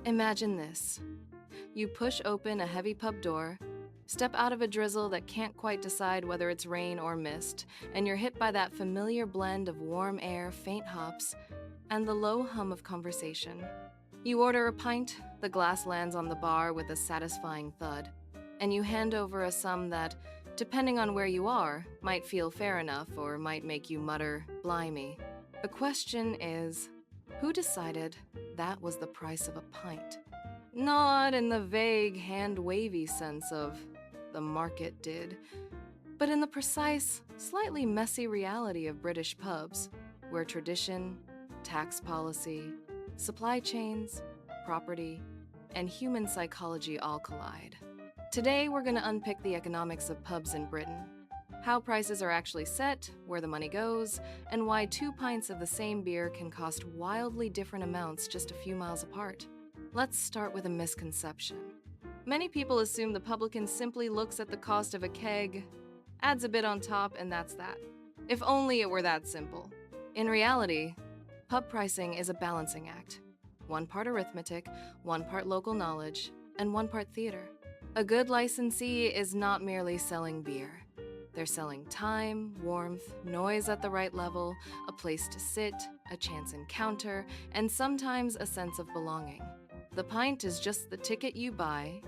Imagine this. You push open a heavy pub door, step out of a drizzle that can't quite decide whether it's rain or mist, and you're hit by that familiar blend of warm air, faint hops, and the low hum of conversation. You order a pint, the glass lands on the bar with a satisfying thud, and you hand over a sum that, depending on where you are, might feel fair enough or might make you mutter, "Blimey." The question is, who decided that was the price of a pint? Not in the vague, hand-wavy sense of the market did, but in the precise, slightly messy reality of British pubs, where tradition, tax policy, supply chains, property, and human psychology all collide. Today, we're going to unpick the economics of pubs in Britain, how prices are actually set, where the money goes, and why 2 pints of the same beer can cost wildly different amounts just a few miles apart. Let's start with a misconception. Many people assume the publican simply looks at the cost of a keg, adds a bit on top, and that's that. If only it were that simple. In reality, pub pricing is a balancing act. 1 part arithmetic, 1 part local knowledge, and 1 part theater. A good licensee is not merely selling beer. They're selling time, warmth, noise at the right level, a place to sit, a chance encounter, and sometimes a sense of belonging. The pint is just the ticket you buy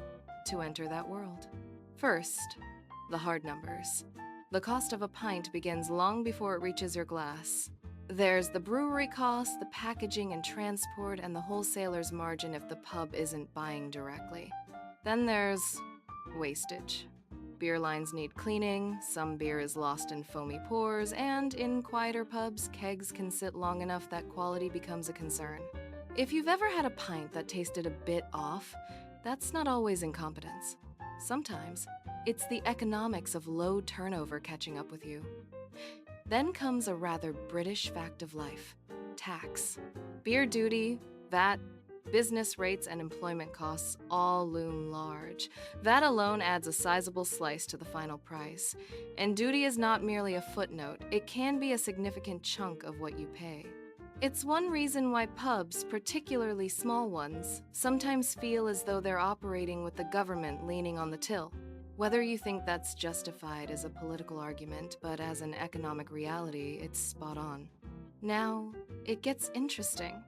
to enter that world. First, the hard numbers. The cost of a pint begins long before it reaches your glass. There's the brewery cost, the packaging and transport, and the wholesaler's margin if the pub isn't buying directly. Then there's wastage. Beer lines need cleaning, some beer is lost in foamy pours, and in quieter pubs, kegs can sit long enough that quality becomes a concern. If you've ever had a pint that tasted a bit off, that's not always incompetence. Sometimes, it's the economics of low turnover catching up with you. Then comes a rather British fact of life: tax. Beer duty, VAT, business rates, and employment costs all loom large. That alone adds a sizable slice to the final price. And duty is not merely a footnote, it can be a significant chunk of what you pay. It's one reason why pubs, particularly small ones, sometimes feel as though they're operating with the government leaning on the till. Whether you think that's justified as a political argument, but as an economic reality, it's spot on. Now, it gets interesting.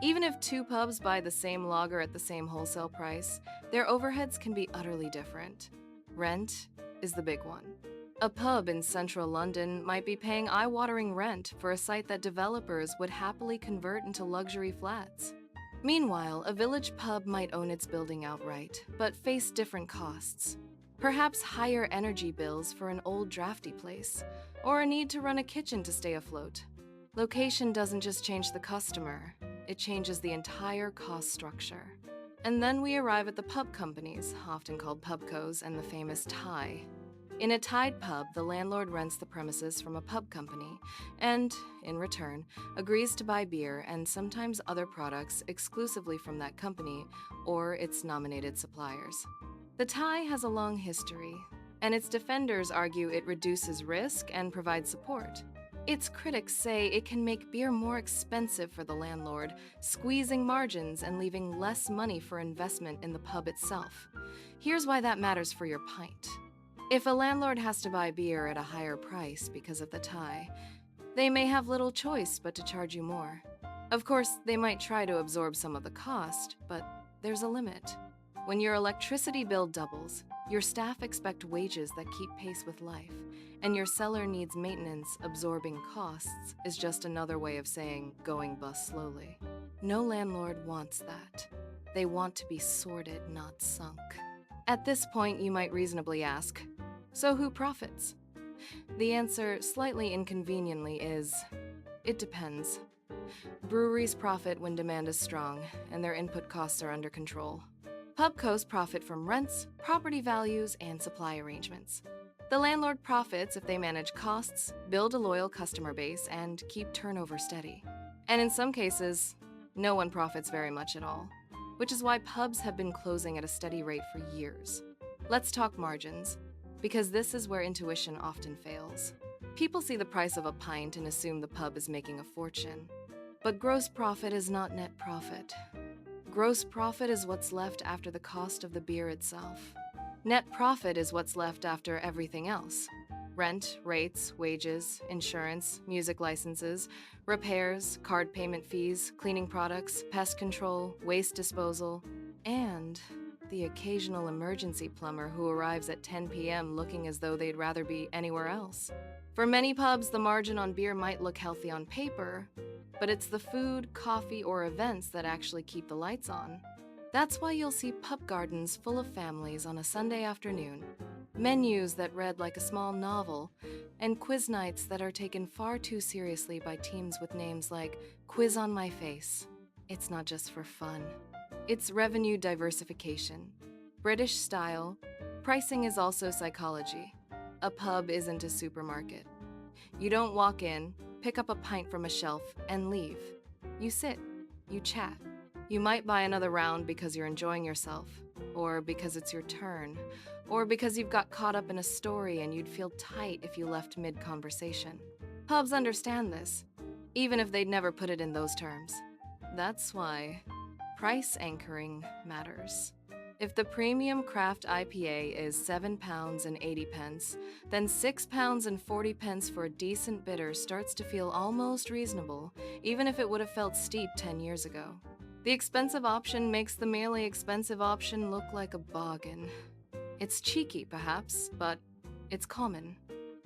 Even if 2 pubs buy the same lager at the same wholesale price, their overheads can be utterly different. Rent is the big one. A pub in central London might be paying eye-watering rent for a site that developers would happily convert into luxury flats. Meanwhile, a village pub might own its building outright, but face different costs. Perhaps higher energy bills for an old drafty place, or a need to run a kitchen to stay afloat. Location doesn't just change the customer, it changes the entire cost structure. And then we arrive at the pub companies, often called pubcos, and the famous tie. In a tied pub, the landlord rents the premises from a pub company and, in return, agrees to buy beer and sometimes other products exclusively from that company or its nominated suppliers. The tie has a long history, and its defenders argue it reduces risk and provides support. Its critics say it can make beer more expensive for the landlord, squeezing margins and leaving less money for investment in the pub itself. Here's why that matters for your pint. If a landlord has to buy beer at a higher price because of the tie, they may have little choice but to charge you more. Of course, they might try to absorb some of the cost, but there's a limit. When your electricity bill doubles, your staff expect wages that keep pace with life, and your cellar needs maintenance. Absorbing costs is just another way of saying going bust slowly. No landlord wants that. They want to be sorted, not sunk. At this point, you might reasonably ask, so who profits? The answer, slightly inconveniently, is, it depends. Breweries profit when demand is strong, and their input costs are under control. Pubcos profit from rents, property values, and supply arrangements. The landlord profits if they manage costs, build a loyal customer base, and keep turnover steady. And in some cases, no one profits very much at all, which is why pubs have been closing at a steady rate for years. Let's talk margins, because this is where intuition often fails. People see the price of a pint and assume the pub is making a fortune. But gross profit is not net profit. Gross profit is what's left after the cost of the beer itself. Net profit is what's left after everything else. Rent, rates, wages, insurance, music licenses, repairs, card payment fees, cleaning products, pest control, waste disposal, and the occasional emergency plumber who arrives at 10 p.m. looking as though they'd rather be anywhere else. For many pubs, the margin on beer might look healthy on paper, but it's the food, coffee, or events that actually keep the lights on. That's why you'll see pub gardens full of families on a Sunday afternoon, menus that read like a small novel, and quiz nights that are taken far too seriously by teams with names like Quiz on My Face. It's not just for fun. It's revenue diversification. British style, pricing is also psychology. A pub isn't a supermarket. You don't walk in, pick up a pint from a shelf, and leave. You sit, you chat. You might buy another round because you're enjoying yourself, or because it's your turn, or because you've got caught up in a story and you'd feel tight if you left mid-conversation. Pubs understand this, even if they'd never put it in those terms. That's why price anchoring matters. If the premium craft IPA is £7.80, then £6.40 for a decent bitter starts to feel almost reasonable, even if it would have felt steep 10 years ago. The expensive option makes the merely expensive option look like a bargain. It's cheeky, perhaps, but it's common,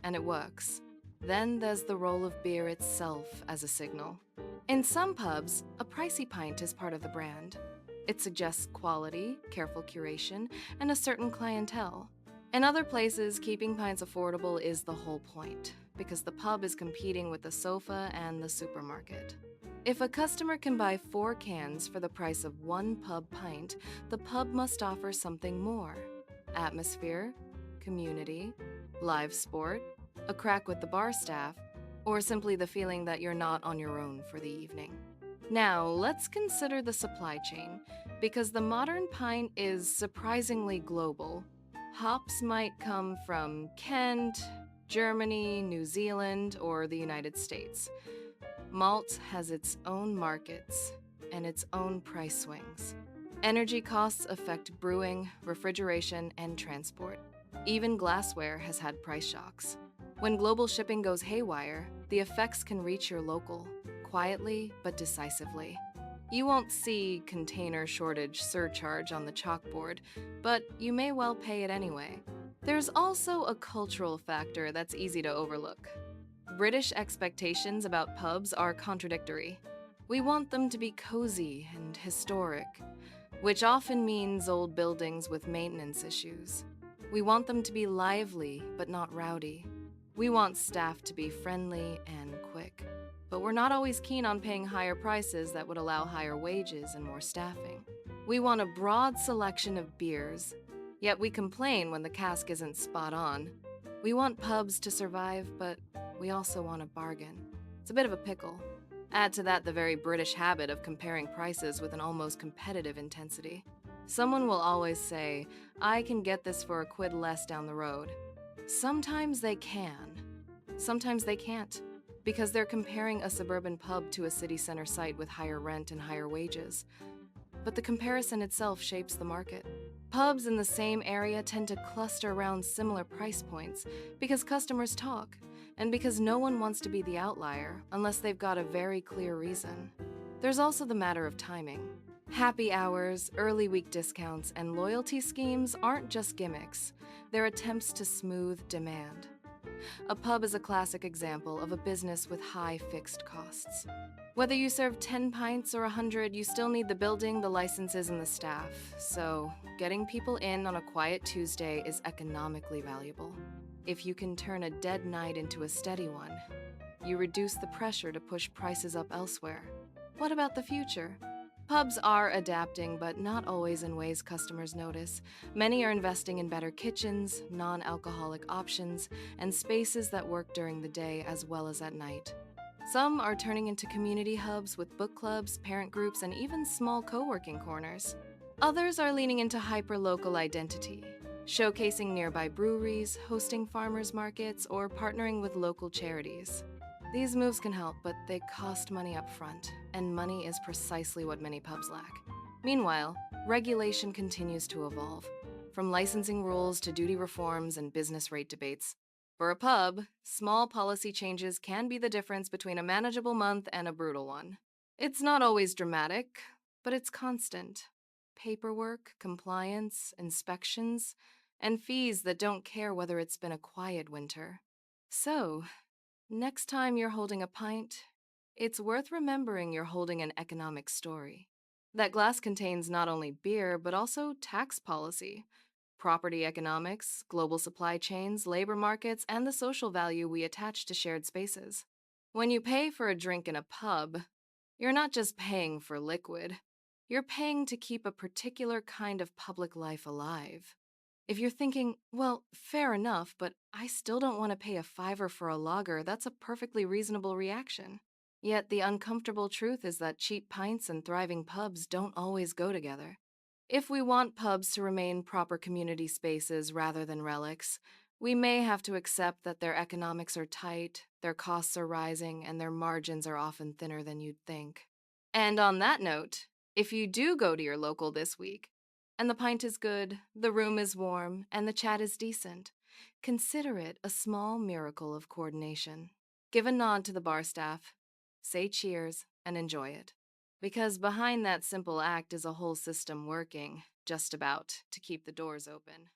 and it works. Then there's the role of beer itself as a signal. In some pubs, a pricey pint is part of the brand. It suggests quality, careful curation, and a certain clientele. In other places, keeping pints affordable is the whole point, because the pub is competing with the sofa and the supermarket. If a customer can buy 4 cans for the price of 1 pub pint, the pub must offer something more. Atmosphere, community, live sport, a crack with the bar staff, or simply the feeling that you're not on your own for the evening. Now, let's consider the supply chain, because the modern pint is surprisingly global. Hops might come from Kent, Germany, New Zealand, or the United States. Malt has its own markets and its own price swings. Energy costs affect brewing, refrigeration, and transport. Even glassware has had price shocks. When global shipping goes haywire, the effects can reach your local, quietly but decisively. You won't see container shortage surcharge on the chalkboard, but you may well pay it anyway. There's also a cultural factor that's easy to overlook. British expectations about pubs are contradictory. We want them to be cozy and historic, which often means old buildings with maintenance issues. We want them to be lively but not rowdy. We want staff to be friendly and quick. But we're not always keen on paying higher prices that would allow higher wages and more staffing. We want a broad selection of beers, yet we complain when the cask isn't spot on. We want pubs to survive, but we also want a bargain. It's a bit of a pickle. Add to that the very British habit of comparing prices with an almost competitive intensity. Someone will always say, "I can get this for a quid less down the road." Sometimes they can. Sometimes they can't, because they're comparing a suburban pub to a city center site with higher rent and higher wages. But the comparison itself shapes the market. Pubs in the same area tend to cluster around similar price points because customers talk, and because no one wants to be the outlier unless they've got a very clear reason. There's also the matter of timing. Happy hours, early week discounts, and loyalty schemes aren't just gimmicks. They're attempts to smooth demand. A pub is a classic example of a business with high fixed costs. Whether you serve 10 pints or 100, you still need the building, the licenses, and the staff. So, getting people in on a quiet Tuesday is economically valuable. If you can turn a dead night into a steady one, you reduce the pressure to push prices up elsewhere. What about the future? Pubs are adapting, but not always in ways customers notice. Many are investing in better kitchens, non-alcoholic options, and spaces that work during the day as well as at night. Some are turning into community hubs with book clubs, parent groups, and even small co-working corners. Others are leaning into hyper-local identity, showcasing nearby breweries, hosting farmers markets, or partnering with local charities. These moves can help, but they cost money up front, and money is precisely what many pubs lack. Meanwhile, regulation continues to evolve, from licensing rules to duty reforms and business rate debates. For a pub, small policy changes can be the difference between a manageable month and a brutal one. It's not always dramatic, but it's constant. Paperwork, compliance, inspections, and fees that don't care whether it's been a quiet winter. So, next time you're holding a pint, it's worth remembering you're holding an economic story. That glass contains not only beer, but also tax policy, property economics, global supply chains, labor markets, and the social value we attach to shared spaces. When you pay for a drink in a pub, you're not just paying for liquid, you're paying to keep a particular kind of public life alive. If you're thinking, well, fair enough, but I still don't want to pay a fiver for a lager, that's a perfectly reasonable reaction. Yet the uncomfortable truth is that cheap pints and thriving pubs don't always go together. If we want pubs to remain proper community spaces rather than relics, we may have to accept that their economics are tight, their costs are rising, and their margins are often thinner than you'd think. And on that note, if you do go to your local this week, and the pint is good, the room is warm, and the chat is decent, consider it a small miracle of coordination. Give a nod to the bar staff, say cheers, and enjoy it. Because behind that simple act is a whole system working, just about, to keep the doors open.